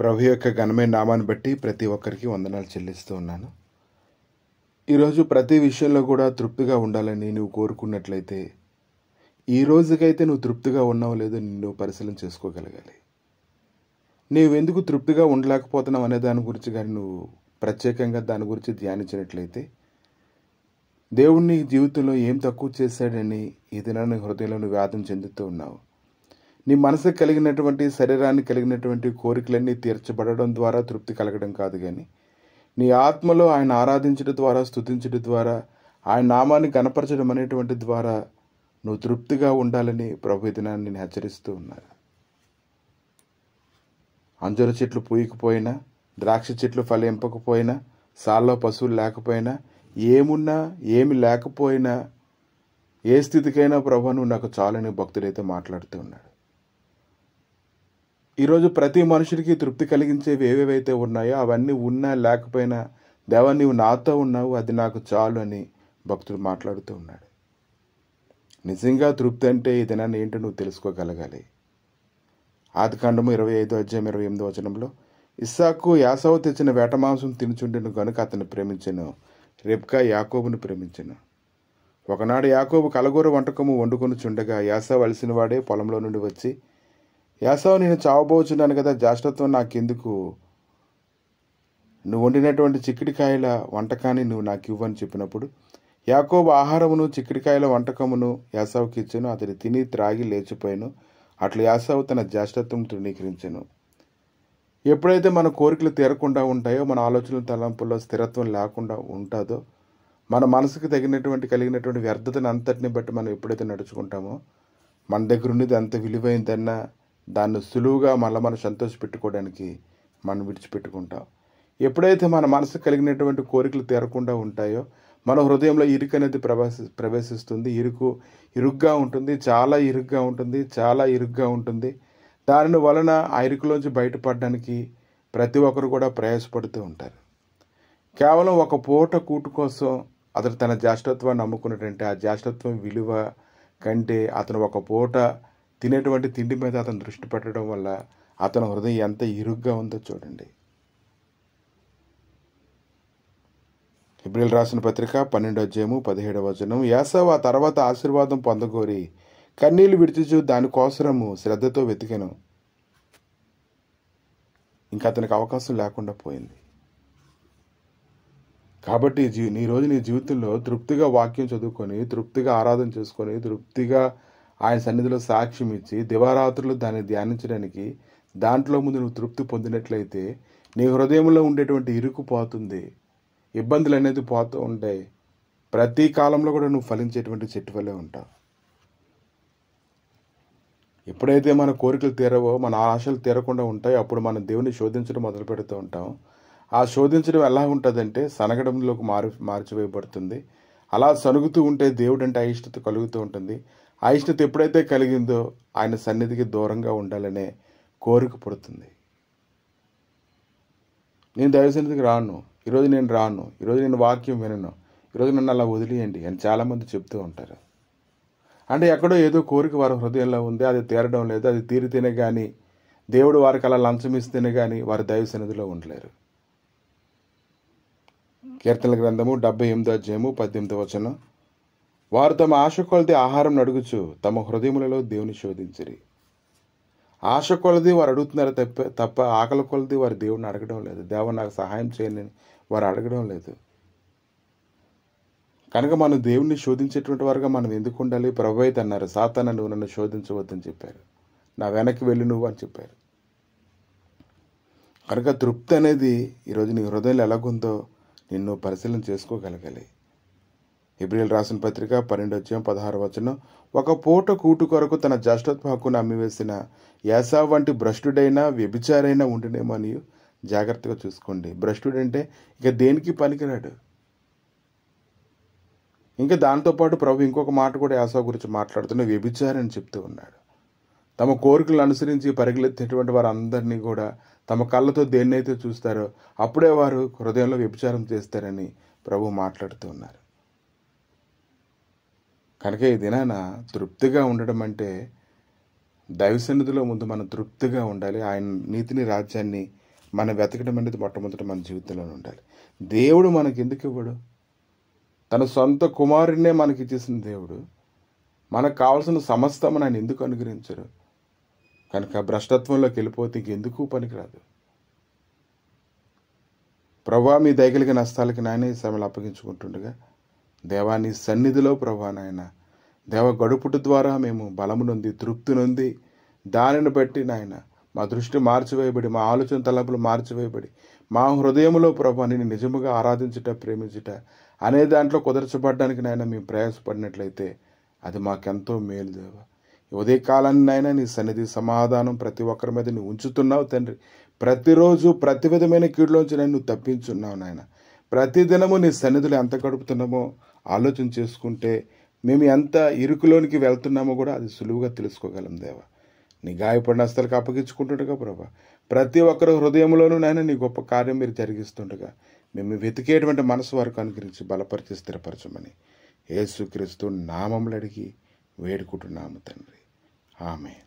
ప్రభు యొక్క ఘనమైన నామాన్ని బట్టి ప్రతి ఒక్కరికి వందనాలు చెల్లిస్తూ ఉన్నాను. ఈరోజు ప్రతి విషయంలో కూడా తృప్తిగా ఉండాలని నువ్వు కోరుకున్నట్లయితే ఈ రోజుకైతే నువ్వు తృప్తిగా ఉన్నావు లేదో నిన్ను పరిశీలన చేసుకోగలగాలి. నీవెందుకు తృప్తిగా ఉండలేకపోతున్నావు అనే దాని గురించి కానీ నువ్వు ప్రత్యేకంగా దాని గురించి ధ్యానించినట్లయితే దేవుణ్ణి జీవితంలో ఏం తక్కువ చేశాడని ఈ దినాన్ని హృదయంలో నువ్వు వ్యాధం చెందుతూ ఉన్నావు. నీ మనసుకు కలిగినటువంటి శరీరానికి కలిగినటువంటి కోరికలన్నీ తీర్చబడడం ద్వారా తృప్తి కలగడం కాదు, కానీ నీ ఆత్మలో ఆయన ఆరాధించడం ద్వారా, స్తుతించడం ద్వారా, ఆయన నామాన్ని గణపరచడం అనేటువంటి ద్వారా నువ్వు తృప్తిగా ఉండాలని ప్రభు ఈ దినాన్ని నేను హెచ్చరిస్తూ ఉన్నారు. అంజూర చెట్లు పూయకపోయినా, ద్రాక్ష చెట్లు ఫలింపకపోయినా, సాల్లో పశువులు లేకపోయినా, ఏమున్నా ఏమి లేకపోయినా, ఏ స్థితికైనా ప్రభు నువ్వు నాకు చాలని భక్తుడైతే మాట్లాడుతూ ఉన్నాడు. ఈరోజు ప్రతి మనుషుడికి తృప్తి కలిగించేవి ఏవేవైతే ఉన్నాయో అవన్నీ ఉన్నా లేకపోయినా దేవా నీవు నాతో ఉన్నావు, అది నాకు చాలు అని భక్తుడు మాట్లాడుతూ ఉన్నాడు. నిజంగా తృప్తి అంటే ఈ దినాన్ని ఏంటో నువ్వు తెలుసుకోగలగాలి. ఆదికాండము 25:28 ఇస్సాకు యాసావు తెచ్చిన వేట మాంసం తినుచుండెను గనుక అతన్ని ప్రేమించెను, రెబ్కా యాకోబును ప్రేమించెను. ఒకనాడు యాకోబు కలగూర వంటకము వండుకొని చుండగా యాసావు అలసిన వాడే పొలంలో నుండి వచ్చి, యాసావు నేను చావబోచున్నాను కదా, జ్యేష్ఠత్వం నాకెందుకు, నువ్వు వండినటువంటి చిక్కుడికాయల వంటకాన్ని నువ్వు నాకు ఇవ్వని చెప్పినప్పుడు యాకోబు ఆహారమును చిక్కుడికాయల వంటకమును యాసావుకి ఇచ్చాను. అతడు తిని త్రాగి లేచిపోయాను. అట్లు యాసావు తన జ్యేష్ఠత్వం తృణీకరించెను. ఎప్పుడైతే మన కోరికలు తీరకుండా ఉంటాయో, మన ఆలోచనల తలంపుల్లో స్థిరత్వం లేకుండా ఉంటుందో, మన మనసుకు కలిగినటువంటి వ్యర్థతను అంతటిని బట్టి మనం ఎప్పుడైతే నడుచుకుంటామో మన దగ్గర ఉన్నది అంత విలువైందన్నా దాన్ని సులువుగా మనం సంతోషపెట్టుకోవడానికి మనం విడిచిపెట్టుకుంటాం. ఎప్పుడైతే మన మనసు కలిగినటువంటి కోరికలు తీరకుండా ఉంటాయో మన హృదయంలో ఇరుకు అనేది ప్రవేశిస్తుంది. ఇరుగ్గా ఉంటుంది, చాలా ఇరుగ్గా ఉంటుంది. దాని వలన ఆ ఇరుకులోంచి బయటపడడానికి ప్రతి ఒక్కరు కూడా ప్రయాసపడుతూ ఉంటారు. కేవలం ఒక పూట కూటు కోసం అతను తన జ్యేష్ఠత్వాన్ని నమ్ముకున్నట్టంటే ఆ జ్యేష్ఠత్వం విలువ కంటే అతను ఒక పూట తినేటువంటి తిండి మీద అతను దృష్టి పెట్టడం వల్ల అతని హృదయం ఎంత ఇరుగ్గా ఉందో చూడండి. హెబ్రీయులకు రాసిన పత్రిక 12:17 యాసావు ఆ తర్వాత ఆశీర్వాదం పొందగోరి కన్నీళ్లు విడిచిచు దానికోసరము శ్రద్ధతో వెతికెను. ఇంకా అతనికి అవకాశం లేకుండా పోయింది. కాబట్టి నీ రోజు నీ జీవితంలో తృప్తిగా వాక్యం చదువుకొని, తృప్తిగా ఆరాధన చేసుకొని, తృప్తిగా ఆయన సన్నిధిలో సాక్ష్యం ఇచ్చి దివారాత్రులు దాన్ని ధ్యానించడానికి దాంట్లో ముందు నువ్వు తృప్తి పొందినట్లయితే నీ హృదయంలో ఉండేటువంటి ఇరుకు పోతుంది, ఇబ్బందులు అనేది పోతూ ఉంటాయి. ప్రతి కాలంలో కూడా నువ్వు ఫలించేటువంటి చెట్టు వల్లే ఉంటావు. ఎప్పుడైతే మన కోరికలు తీరవో, మన ఆశలు తీరకుండా ఉంటాయో అప్పుడు మనం దేవుని శోధించడం మొదలు పెడుతూ ఉంటాం. ఆ శోధించడం ఎలా ఉంటుందంటే సనగడంలోకి మార్చివేయబడుతుంది. అలా సనుగుతూ ఉంటే దేవుడు అంటే అయిష్టత కలుగుతూ ఉంటుంది. అయిష్టత ఎప్పుడైతే కలిగిందో ఆయన సన్నిధికి దూరంగా ఉండాలనే కోరిక పుడుతుంది. నేను దైవ సన్నిధికి రాను, ఈరోజు నేను రాను, ఈరోజు నేను వాక్యం వినను, ఈరోజు నన్ను అలా వదిలేయండి అని చాలామంది చెప్తూ ఉంటారు. అంటే ఎక్కడో ఏదో కోరిక వారి హృదయంలో ఉంది, అది తీరడం లేదు. అది తీరితేనే కానీ, దేవుడు వారికి అలా లంచం ఇస్తేనే కానీ వారి దైవ సన్నిధిలో ఉండలేరు. కీర్తనల గ్రంథము 78:18 వారు తమ ఆశ కొలది ఆహారం అడుగుచు తమ హృదయములలో దేవుని శోధించిరి. ఆశ కొలది వారు అడుగుతున్నారు తప్ప ఆకలి కొలది వారు దేవుడిని అడగడం లేదు. దేవుడు నాకు సహాయం చేయని వారు అడగడం లేదు. కనుక మనం దేవుణ్ణి శోధించేటువంటి వారుగా మనం ఎందుకు ఉండాలి? ప్రభు అయితే అన్నారు, సాతానా నువ్వు నన్ను శోధించవద్దని చెప్పారు, నా వెనక్కి వెళ్ళి నువ్వు అని చెప్పారు. కనుక తృప్తి అనేది ఈరోజు నీ హృదయంలో ఎలాగుందో నిన్ను పరిశీలన చేసుకోగలగాలి. హెబ్రీయులకు రాసిన పత్రిక 12:16 ఒక పూట కూటు కొరకు తన జ్యేష్ఠత్వ హక్కును అమ్మివేసిన యాసావు వంటి భ్రష్టుడైనా వ్యభిచారైనా ఉండినేమో అని జాగ్రత్తగా చూసుకోండి. భ్రష్టుడంటే ఇక దేనికి పనికిరాడు. ఇంకా దాంతోపాటు ప్రభు ఇంకొక మాట కూడా యాసావు గురించి మాట్లాడుతున్న వ్యభిచారి అని చెప్తూ ఉన్నాడు. తమ కోరికలను అనుసరించి పరిగెత్తేటువంటి వారందరినీ కూడా తమ కళ్ళతో దేన్నైతే చూస్తారో అప్పుడే వారు హృదయంలో వ్యభిచారం చేస్తారని ప్రభు మాట్లాడుతూ ఉన్నారు. కనుక ఈ దినాన తృప్తిగా ఉండడం అంటే దైవ సన్నిధిలో ముందు మనం తృప్తిగా ఉండాలి. ఆయన నీతిని రాజ్యాన్ని మనం వెతకడం అనేది మొట్టమొదటి మన జీవితంలో ఉండాలి. దేవుడు మనకి ఎందుకు ఇవ్వడు? తన సొంత కుమారుడినే మనకి ఇచ్చేసిన దేవుడు మనకు కావాల్సిన సమస్తమని ఆయన ఎందుకు అనుగ్రహించరు? కనుక భ్రష్టత్వంలోకి వెళ్ళిపోతే ఇంకెందుకు పనికిరాదు. ప్రభా, మీ దయగలిగిన నష్టాలకి నాయన ఈ సమయంలో అప్పగించుకుంటుండగా, దేవా నీ సన్నిధిలో ప్రభా నాయన దేవ గడుపుట ద్వారా మేము బలము నొంది తృప్తి నొంది దానిని బట్టి నాయన మా దృష్టి మార్చివేయబడి, మా ఆలోచన తలంపులు మార్చివేయబడి, మా హృదయంలో ప్రభా నేను నిజముగా ఆరాధించుట ప్రేమించుట అనే దాంట్లో కుదర్చబడ్డానికి నాయన మేము ప్రయాసపడినట్లయితే అది మాకెంతో మేలు దేవ. ఉదయకాలాన్ని నాయన నీ సన్నిధి సమాధానం ప్రతి ఒక్కరి మీద నువ్వు ఉంచుతున్నావు తండ్రి. ప్రతిరోజు ప్రతి విధమైన కీడులోంచి నువ్వు తప్పించున్నావు నాయన. ప్రతిదినము నీ సన్నిధిలో ఎంత గడుపుతున్నామో ఆలోచన చేసుకుంటే మేము ఎంత ఇరుకులోనికి వెళ్తున్నామో కూడా అది సులువుగా తెలుసుకోగలం దేవా. నీ గాయపడిన హస్తాలకు అప్పగించుకుంటుండగా ప్రభా, ప్రతి ఒక్కరి హృదయంలోనూ నాయన నీ గొప్ప కార్యం మీరు జరిగిస్తుండగా మేము వెతికేటువంటి మనసు వరకు అనుగ్రహించి బలపరిచి స్థిరపరచమని యేసుక్రీస్తు నామములు అడిగి వేడుకుంటున్నాము తండ్రి. ఆమేన్.